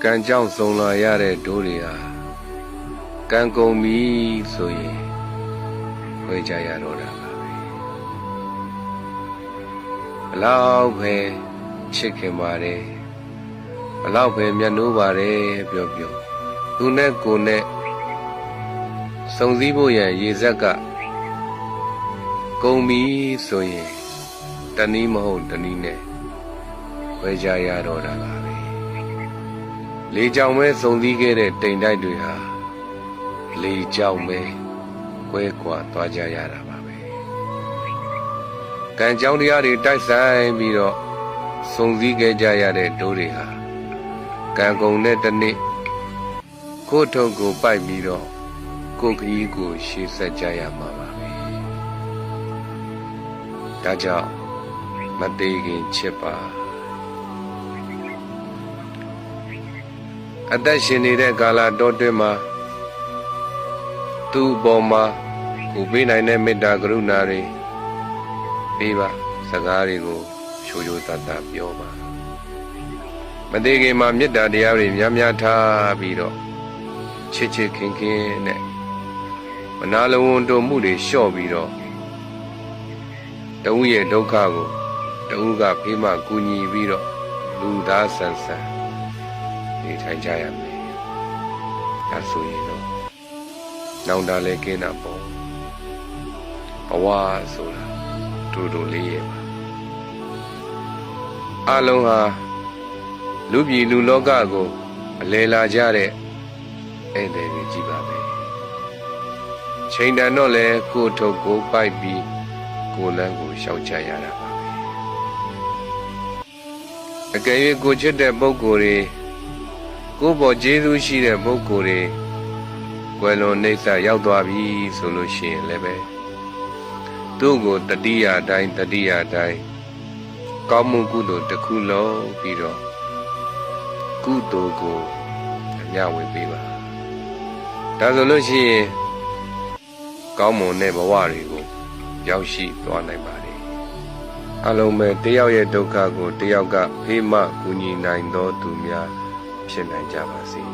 ကံကြောင့်စုံလာရတဲ့ဒိုးတွေဟာကံကုန်ပြီဆိုရင်ခွဲကြရတော့တာပါပဲဘလောက်ပဲချစ်ခင်ပါတယ်ဘလောက်ပဲမျက်နှိုးပါတယ်ပြောသူနဲ့ကိုနဲ့စုံစည်းဖို့ရန်ရေဇက်ကကုန်ပြီဆိုရင်တနည်းမဟုတ်တနည်းနဲ့ခွဲကြရတော့တာပါပဲလေကြောင်ပဲစုံစည်းခဲ့တဲ့တိမ်တိုက်တွေဟာလေကြောင်ပဲကွဲကွာသွားကြရတာပါပဲကံကြောင်းတရားတွေတိုက်ဆိုင်ပြီးတော့စုံစည်းခဲ့ကြရတဲ့ဒိုးတွေဟာကံကုန်တဲ့တစ်နေ့ကိုယ်ထုံကိုပိုက်ပြီးတော့ကိုယ်ခရီးကိုရှေ့ဆက်ကြရမှာပါပဲဒါကြောင့်မသေးခင်ချစ်ပါအသက်ရှင်နေတဲ့ကာလတောတွင်းမှာသူ့အပေါ်မှာကိုပေးနိုင်တဲ့မေတ္တာကရုဏာတွေပေးပါစကားတွေကိုချိုးချိုးတတ်တတ်ပြောပါမသေးခင်မှာမေတ္တာတရားတွေများများထားပြီးတော့ချစ်ချစ်ခင်ခင်နဲ့မနာလိုဝန်တိုမှုတွေလျှော့ပြီးတော့တဦးရဲ့ဒုက္ခကိုတဦးကဖေးမှကူညီပြီးတော့လူသားဆန်ဆန်နေထိုင်ကြရမယ်ဒါဆိုရင်တော့နောင်တလည်းကင်းတာပေါ့ဘဝဆိုတာတူတူလေးရဲ့ပါအလုံးဟာလူပြည်လူလောကကိုအလယ်လာကြတဲ့ဧည့်သည်တွေကြီးပါပဲချိန်တန်တော့လဲကိုယ်ထုတ်ကိုပိုက်ပြီးကိုယ်လန်းကိုရှောက်ချရတာပါပဲအကယ်၍ကိုချစ်တဲ့ပုဂ္ဂိုလ်တွေကိုယ်ပေါ်ကျေးဇူးရှိတဲ့ပုဂ္ဂိုလ်တွေကွယ်လွန်နှိမ့်ဆက်ရောက်သွားပြီဆိုလို့ရှိရင်လည်းပဲသူ့ကိုတတိယတိုင်းကောင်းမှုကုသိုလ်တစ်ခုလုံးပြီးတော့ကုသိုလ်ကိုအမျှဝေပေးပါဒါဆိုလို့ရှိရင်ကောင်းမွန်တဲ့ဘဝတွေကိုရောက်ရှိသွားနိုင်ပါတယ်အလုံးပဲတယောက်ရဲ့ဒုက္ခကိုတယောက်ကဖေးမှကူညီနိုင်သောသူများဖြစ်နိုင်ကြပါစေ